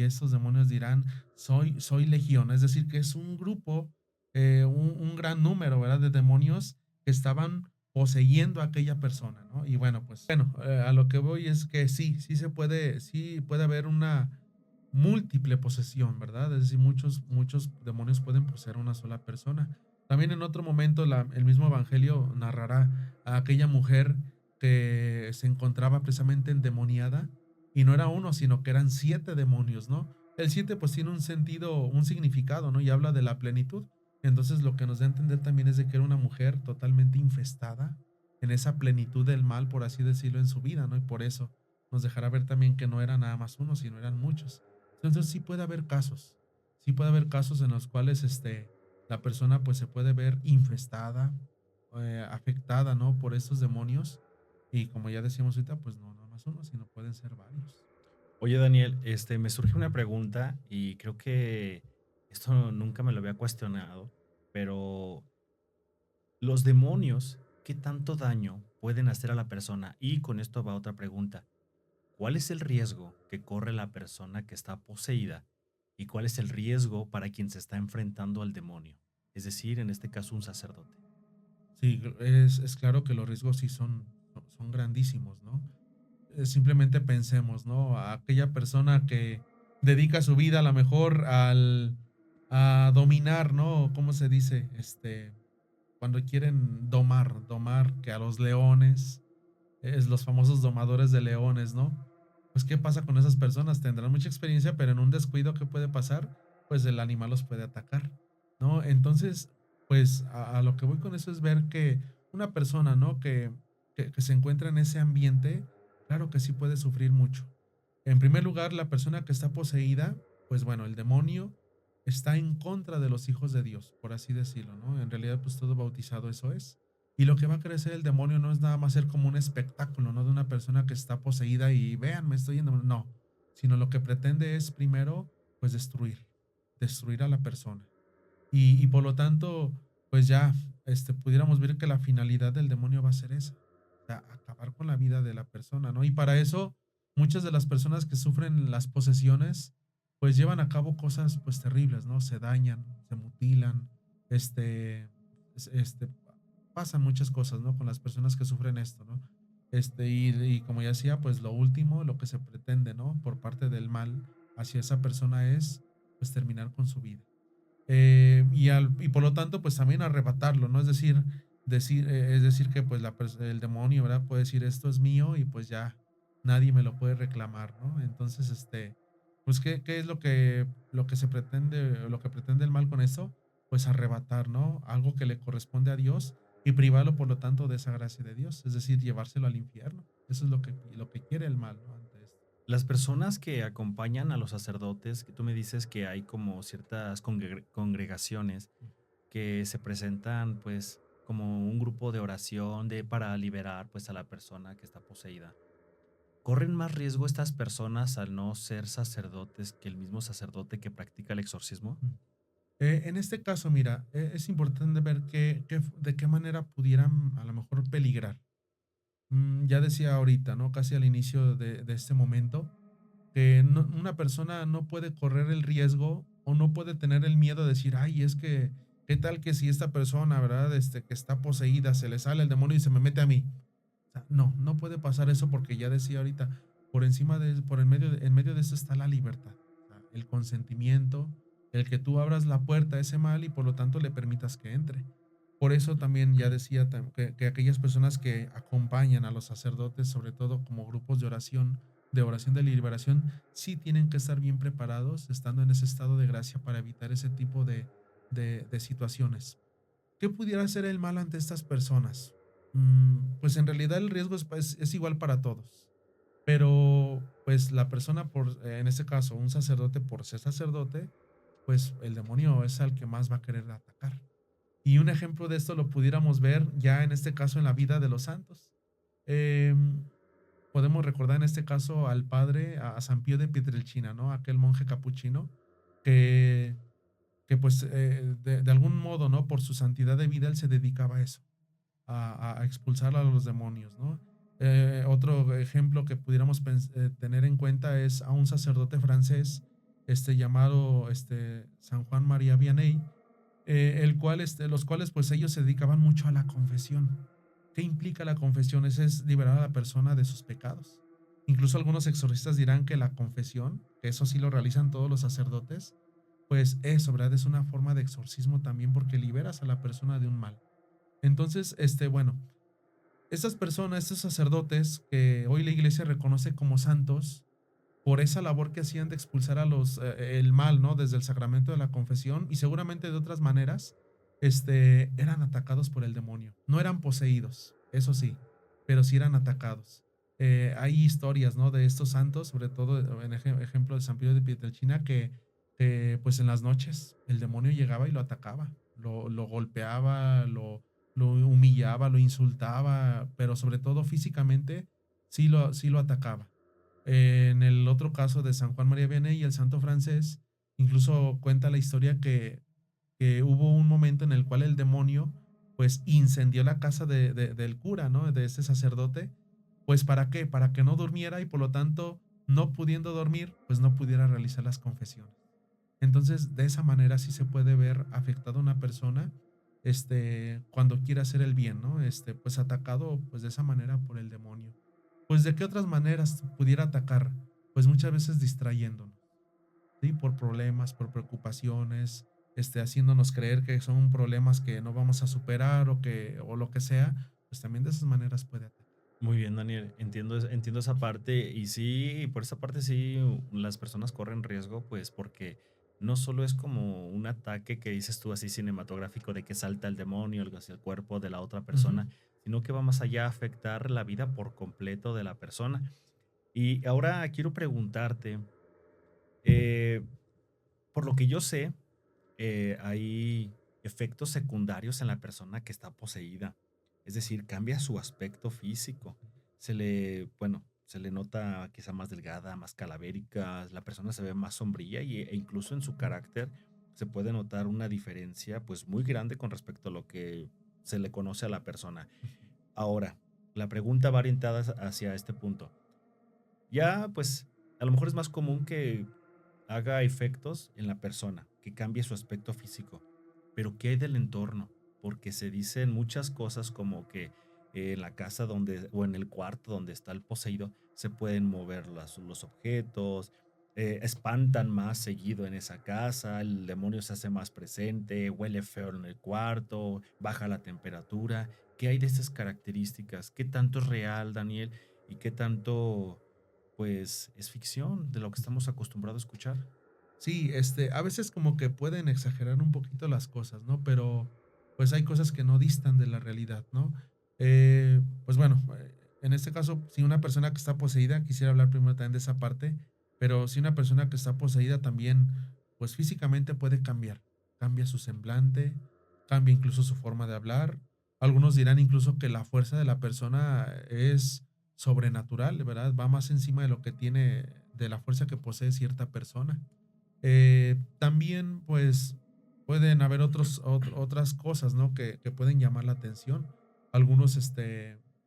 estos demonios dirán, soy legión, es decir, que es un grupo, un gran número, ¿verdad? De demonios que estaban poseyendo a aquella persona, ¿no? Y bueno, pues, bueno, a lo que voy es que sí puede haber una múltiple posesión, ¿verdad? Es decir, muchos demonios pueden poseer a una sola persona. También en otro momento el mismo Evangelio narrará a aquella mujer que se encontraba precisamente endemoniada y no era uno, sino que eran 7 demonios, ¿no? El 7 pues tiene un sentido, un significado, ¿no? Y habla de la plenitud. Entonces lo que nos da a entender también es de que era una mujer totalmente infestada en esa plenitud del mal, por así decirlo, en su vida, ¿no? Y por eso nos dejará ver también que no era nada más uno, sino eran muchos. Entonces sí puede haber casos en los cuales la persona pues se puede ver infestada, afectada, ¿no? Por estos demonios. Y como ya decíamos ahorita, pues no nada más uno, sino pueden ser varios. Oye, Daniel, me surge una pregunta y creo que esto nunca me lo había cuestionado, pero los demonios, ¿qué tanto daño pueden hacer a la persona? Y con esto va otra pregunta. ¿Cuál es el riesgo que corre la persona que está poseída y cuál es el riesgo para quien se está enfrentando al demonio? Es decir, en este caso, un sacerdote. Sí, es claro que los riesgos sí son grandísimos, ¿no? Simplemente pensemos, ¿no? A aquella persona que dedica su vida a lo mejor a dominar, ¿no? ¿Cómo se dice? Cuando quieren domar que a los leones, es los famosos domadores de leones, ¿no? Pues, ¿qué pasa con esas personas? Tendrán mucha experiencia, pero en un descuido, ¿qué puede pasar? Pues el animal los puede atacar, ¿no? Entonces, pues a lo que voy con eso es ver que una persona, ¿no? Que se encuentra en ese ambiente, claro que sí puede sufrir mucho. En primer lugar, la persona que está poseída, pues bueno, el demonio está en contra de los hijos de Dios, por así decirlo, ¿no? En realidad, pues todo bautizado eso es. Y lo que va a crecer el demonio no es nada más ser como un espectáculo, ¿no? De una persona que está poseída y vean, me estoy yendo. No, sino lo que pretende es primero, pues destruir a la persona. Y por lo tanto, pues ya, pudiéramos ver que la finalidad del demonio va a ser esa, o sea, acabar con la vida de la persona, ¿no? Y para eso, muchas de las personas que sufren las posesiones, pues llevan a cabo cosas pues terribles, ¿no? Se dañan, se mutilan, este, este, pasan muchas cosas, ¿no? Con las personas que sufren esto, ¿no? Y como ya decía, pues lo último, lo que se pretende, ¿no? Por parte del mal hacia esa persona es, pues terminar con su vida. Y por lo tanto, pues también arrebatarlo, ¿no? Es decir que pues el demonio, ¿verdad? Puede decir esto es mío y pues ya nadie me lo puede reclamar, ¿no? Entonces, pues ¿qué es lo que se pretende, o lo que pretende el mal con eso? Pues arrebatar, ¿no? Algo que le corresponde a Dios y privarlo, por lo tanto, de esa gracia de Dios, es decir, llevárselo al infierno. Eso es lo que quiere el mal, ¿no? Ante esto. Las personas que acompañan a los sacerdotes, que tú me dices que hay como ciertas congregaciones que se presentan pues como un grupo de oración de para liberar pues a la persona que está poseída. ¿Corren más riesgo estas personas al no ser sacerdotes que el mismo sacerdote que practica el exorcismo? Mm. En este caso, mira, es importante ver de qué manera pudieran a lo mejor peligrar. Ya decía ahorita, ¿no? Casi al inicio de este momento, que una persona no puede correr el riesgo o no puede tener el miedo de decir, ay, es que, ¿qué tal que si esta persona, ¿verdad? Que está poseída, se le sale el demonio y se me mete a mí? O sea, no, no puede pasar eso porque ya decía ahorita, en medio de eso está la libertad, o sea, el consentimiento, el que tú abras la puerta a ese mal y por lo tanto le permitas que entre. Por eso también ya decía que aquellas personas que acompañan a los sacerdotes, sobre todo como grupos de oración de liberación, sí tienen que estar bien preparados, estando en ese estado de gracia para evitar ese tipo de situaciones. ¿Qué pudiera ser el mal ante estas personas? Pues en realidad el riesgo es igual para todos, pero pues la persona, en este caso, un sacerdote por ser sacerdote, pues el demonio es al que más va a querer atacar. Y un ejemplo de esto lo pudiéramos ver ya en este caso en la vida de los santos. Em, Podemos recordar en este caso al padre, a San Pío de Pietrelcina, ¿no? Aquel monje capuchino que, que pues de algún modo, ¿no? Por su santidad de vida, él se dedicaba a eso, a expulsar a los demonios, ¿no? Otro ejemplo que pudiéramos tener en cuenta es a un sacerdote francés, llamado San Juan María Vianney, los cuales pues ellos se dedicaban mucho a la confesión. ¿Qué implica la confesión? Es liberar a la persona de sus pecados. Incluso algunos exorcistas dirán que la confesión, que eso sí lo realizan todos los sacerdotes, pues eso, ¿verdad? Es una forma de exorcismo también porque liberas a la persona de un mal. Entonces, bueno, estas personas, estos sacerdotes que hoy la iglesia reconoce como santos, por esa labor que hacían de expulsar el mal, ¿no? Desde el sacramento de la confesión y seguramente de otras maneras, eran atacados por el demonio. No eran poseídos, eso sí, pero sí eran atacados. Hay historias, ¿no? De estos santos, sobre todo en ejemplo de San Pío de Pietrelcina, que pues en las noches el demonio llegaba y lo atacaba, lo golpeaba, lo humillaba, lo insultaba, pero sobre todo físicamente sí lo atacaba. En el otro caso de San Juan María Vianney y el santo francés, incluso cuenta la historia que hubo un momento en el cual el demonio pues incendió la casa del cura, ¿no? De ese sacerdote. Pues ¿para qué? Para que no durmiera y por lo tanto, no pudiendo dormir, pues no pudiera realizar las confesiones. Entonces, de esa manera sí se puede ver afectada una persona, cuando quiere hacer el bien, ¿no? Pues atacado, pues de esa manera por el demonio. Pues de qué otras maneras pudiera atacar, pues muchas veces distrayéndonos, ¿sí? Por problemas, por preocupaciones, haciéndonos creer que son problemas que no vamos a superar o lo que sea, pues también de esas maneras puede atacar. Muy bien, Daniel, entiendo esa parte y sí, por esa parte sí, las personas corren riesgo, pues porque no solo es como un ataque que dices tú así cinematográfico de que salta el demonio hacia el cuerpo de la otra Ujú. persona, sino que va más allá a afectar la vida por completo de la persona. Y ahora quiero preguntarte, eh, por lo que yo sé, hay efectos secundarios en la persona que está poseída. Es decir, cambia su aspecto físico. Se le nota quizá más delgada, más calavérica, la persona se ve más sombría e incluso en su carácter se puede notar una diferencia pues muy grande con respecto a lo que se le conoce a la persona. Ahora, la pregunta va orientada hacia este punto. Ya, pues, a lo mejor es más común que haga efectos en la persona, que cambie su aspecto físico. Pero ¿qué hay del entorno? Porque se dicen muchas cosas como que en la casa donde, o en el cuarto donde está el poseído, se pueden mover los objetos, espantan más seguido en esa casa, el demonio se hace más presente, huele feo en el cuarto, baja la temperatura. ¿Qué hay de esas características? ¿Qué tanto es real, Daniel? ¿Y qué tanto, pues, es ficción de lo que estamos acostumbrados a escuchar? Sí, a veces como que pueden exagerar un poquito las cosas, ¿no? Pero pues hay cosas que no distan de la realidad, ¿no? Pues bueno, en este caso, si una persona que está poseída, quisiera hablar primero también de esa parte, pero si una persona que está poseída también, pues físicamente puede cambiar, cambia su semblante, cambia incluso su forma de hablar. Algunos dirán incluso que la fuerza de la persona es sobrenatural, ¿verdad? Va más encima de lo que tiene, de la fuerza que posee cierta persona. También, pues, pueden haber otras cosas, ¿no? Que pueden llamar la atención. Algunos,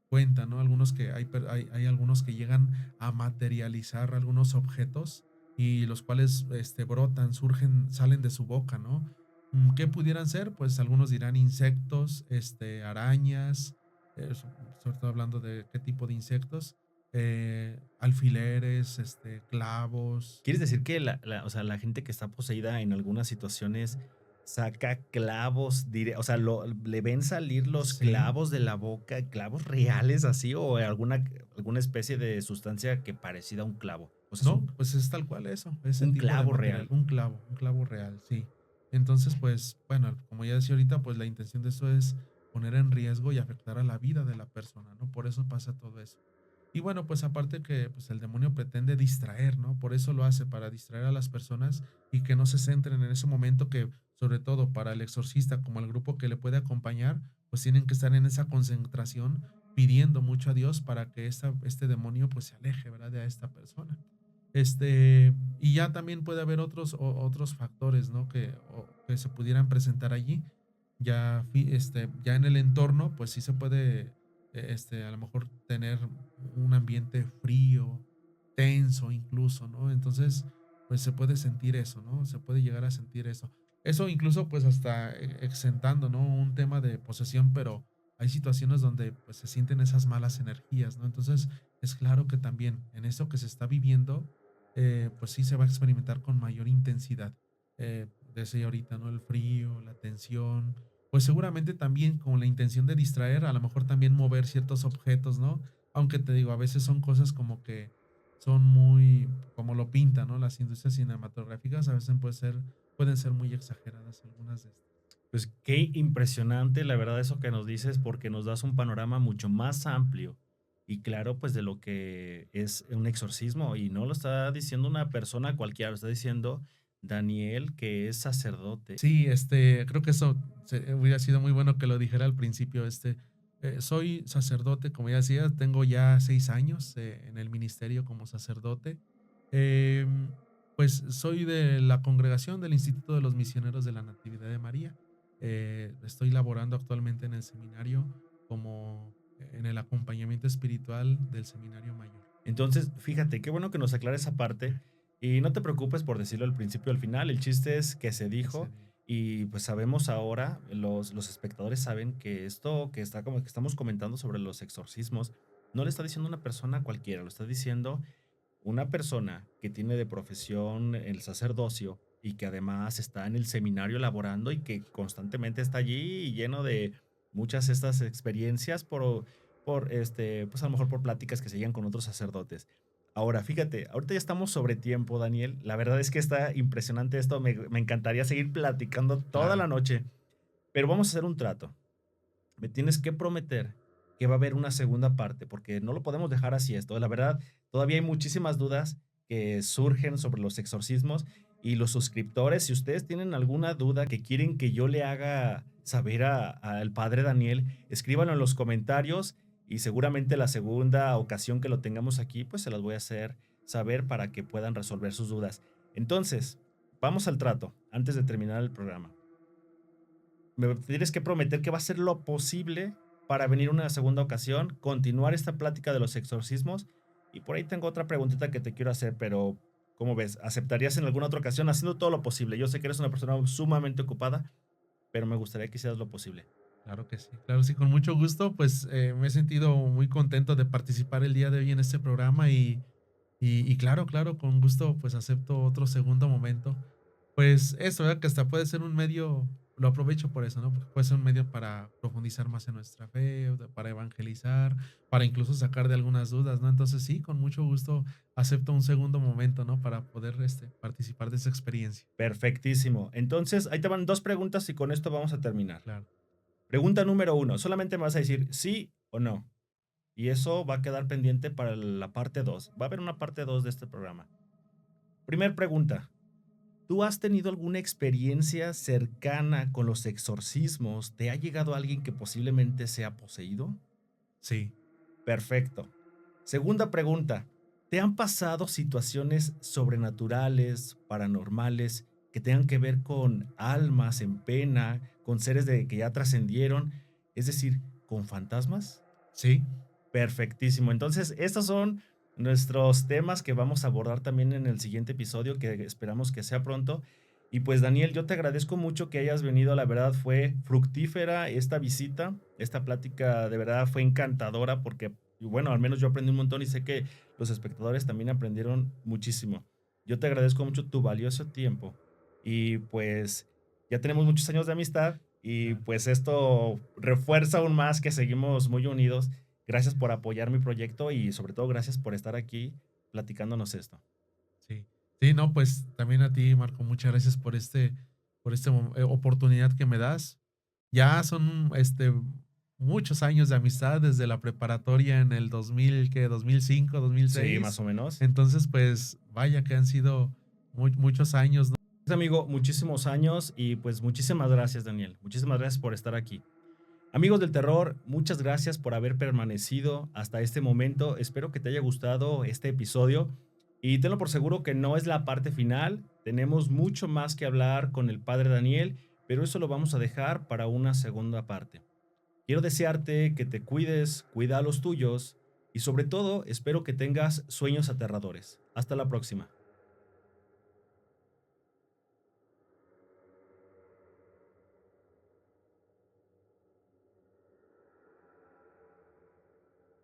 cuentan, ¿no? Algunos que hay algunos que llegan a materializar algunos objetos y los cuales, brotan, surgen, salen de su boca, ¿no? ¿Qué pudieran ser? Pues algunos dirán insectos, arañas, sobre todo hablando de qué tipo de insectos, alfileres, clavos. ¿Quieres decir que o sea, la gente que está poseída en algunas situaciones saca clavos, o sea, le ven salir los Sí, clavos de la boca, clavos reales así, o alguna especie de sustancia que parecida a un clavo? O sea, es no, pues es tal cual eso, ese un tipo de clavo material, real. un clavo real, sí. Entonces, pues, bueno, como ya decía ahorita, pues la intención de eso es poner en riesgo y afectar a la vida de la persona, ¿no? Por eso pasa todo eso. Y bueno, pues aparte que pues el demonio pretende distraer, ¿no? Por eso lo hace, para distraer a las personas y que no se centren en ese momento que, sobre todo para el exorcista, como el grupo que le puede acompañar, pues tienen que estar en esa concentración pidiendo mucho a Dios para que este demonio pues se aleje, ¿verdad? De a esta persona. Y ya también puede haber otros factores, ¿no? Que se pudieran presentar allí. Ya en el entorno, pues sí se puede, a lo mejor tener un ambiente frío, tenso incluso, ¿no? Entonces, pues se puede sentir eso, ¿no? Se puede llegar a sentir eso. Eso incluso, pues hasta exentando, ¿no? Un tema de posesión, pero hay situaciones donde, pues se sienten esas malas energías, ¿no? Entonces, es claro que también en eso que se está viviendo, pues sí se va a experimentar con mayor intensidad. Decía ahorita, ¿no? El frío, la tensión, pues seguramente también con la intención de distraer, a lo mejor también mover ciertos objetos, ¿no? Aunque te digo, a veces son cosas como que son muy, como lo pintan, ¿no? Las industrias cinematográficas a veces pueden ser muy exageradas algunas de estas. Pues qué impresionante, la verdad, eso que nos dices, porque nos das un panorama mucho más amplio y claro, pues de lo que es un exorcismo. Y no lo está diciendo una persona cualquiera, lo está diciendo Daniel, que es sacerdote. Sí, creo que eso hubiera sido muy bueno que lo dijera al principio. Soy sacerdote, como ya decía, tengo ya 6 años en el ministerio como sacerdote. Em, pues soy de la congregación del Instituto de los Misioneros de la Natividad de María. Estoy laborando actualmente en el seminario como en el acompañamiento espiritual del seminario mayor. Entonces, fíjate, qué bueno que nos aclara esa parte. Y no te preocupes por decirlo al principio o al final. El chiste es que se Que se dijo diga. y pues sabemos ahora, los espectadores saben que esto que está como que estamos comentando sobre los exorcismos, no le está diciendo una persona cualquiera, lo está diciendo una persona que tiene de profesión el sacerdocio y que además está en el seminario elaborando y que constantemente está allí lleno de muchas estas experiencias pues a lo mejor por pláticas que se llegan con otros sacerdotes. Ahora, fíjate, ahorita ya estamos sobre tiempo, Daniel. La verdad es que está impresionante esto. Me encantaría seguir platicando toda Claro, la noche, pero vamos a hacer un trato. Me tienes que prometer que va a haber una segunda parte, porque no lo podemos dejar así esto. La verdad, todavía hay muchísimas dudas que surgen sobre los exorcismos y los suscriptores, si ustedes tienen alguna duda que quieren que yo le haga saber al padre Daniel, escríbanlo en los comentarios y seguramente la segunda ocasión que lo tengamos aquí, pues se las voy a hacer saber para que puedan resolver sus dudas. Entonces, vamos al trato antes de terminar el programa. Me tienes que prometer que va a ser lo posible para venir una segunda ocasión, continuar esta plática de los exorcismos Y por ahí tengo otra preguntita que te quiero hacer, pero ¿cómo ves? ¿Aceptarías en alguna otra ocasión haciendo todo lo posible? Yo sé que eres una persona sumamente ocupada, pero me gustaría que hicieras lo posible. Claro, sí, con mucho gusto, pues me he sentido muy contento de participar el día de hoy en este programa y claro, claro, con gusto pues acepto otro segundo momento. Pues eso, ¿verdad? Que hasta puede ser un medio, lo aprovecho por eso, ¿no? Porque puede ser un medio para profundizar más en nuestra fe, para evangelizar, para incluso sacar de algunas dudas, ¿no? Entonces sí, con mucho gusto acepto un segundo momento, ¿no? Para poder participar de esa experiencia. Perfectísimo. Entonces, ahí te van dos preguntas y con esto vamos a terminar. Claro, Pregunta número uno. Solamente me vas a decir sí o no. Y eso va a quedar pendiente para la parte 2. Va a haber una parte 2 de este programa. Primer pregunta. ¿Tú has tenido alguna experiencia cercana con los exorcismos? ¿Te ha llegado alguien que posiblemente sea poseído? sí, Perfecto. Segunda pregunta. ¿Te han pasado situaciones sobrenaturales, paranormales, que tengan que ver con almas en pena, con seres de que ya trascendieron, es decir, con fantasmas? sí, Perfectísimo. Entonces, estos son nuestros temas que vamos a abordar también en el siguiente episodio, que esperamos que sea pronto. Y pues Daniel, yo te agradezco mucho que hayas venido, la verdad fue fructífera esta visita, esta plática de verdad fue encantadora porque, y bueno, al menos yo aprendí un montón y sé que los espectadores también aprendieron muchísimo. Yo te agradezco mucho tu valioso tiempo y pues ya tenemos muchos años de amistad y claro, pues esto refuerza aún más que seguimos muy unidos. Gracias por apoyar mi proyecto y sobre todo gracias por estar aquí platicándonos esto. sí. Sí, no, pues también a ti, Marco, muchas gracias por esta oportunidad que me das. Ya son, muchos años de amistad desde la preparatoria en el 2000, ¿qué? 2005, Sí, más 2006. o menos. Entonces, pues, vaya que han sido muchos años, ¿no? Amigo, muchísimos años y pues muchísimas gracias, Daniel. Muchísimas gracias por estar aquí. Amigos del terror, muchas gracias por haber permanecido hasta este momento. Espero que te haya gustado este episodio y tenlo por seguro que no es la parte final. Tenemos mucho más que hablar con el padre Daniel, pero eso lo vamos a dejar para una segunda parte. Quiero desearte que te cuides, cuida a los tuyos y sobre todo espero que tengas sueños aterradores. Hasta la próxima.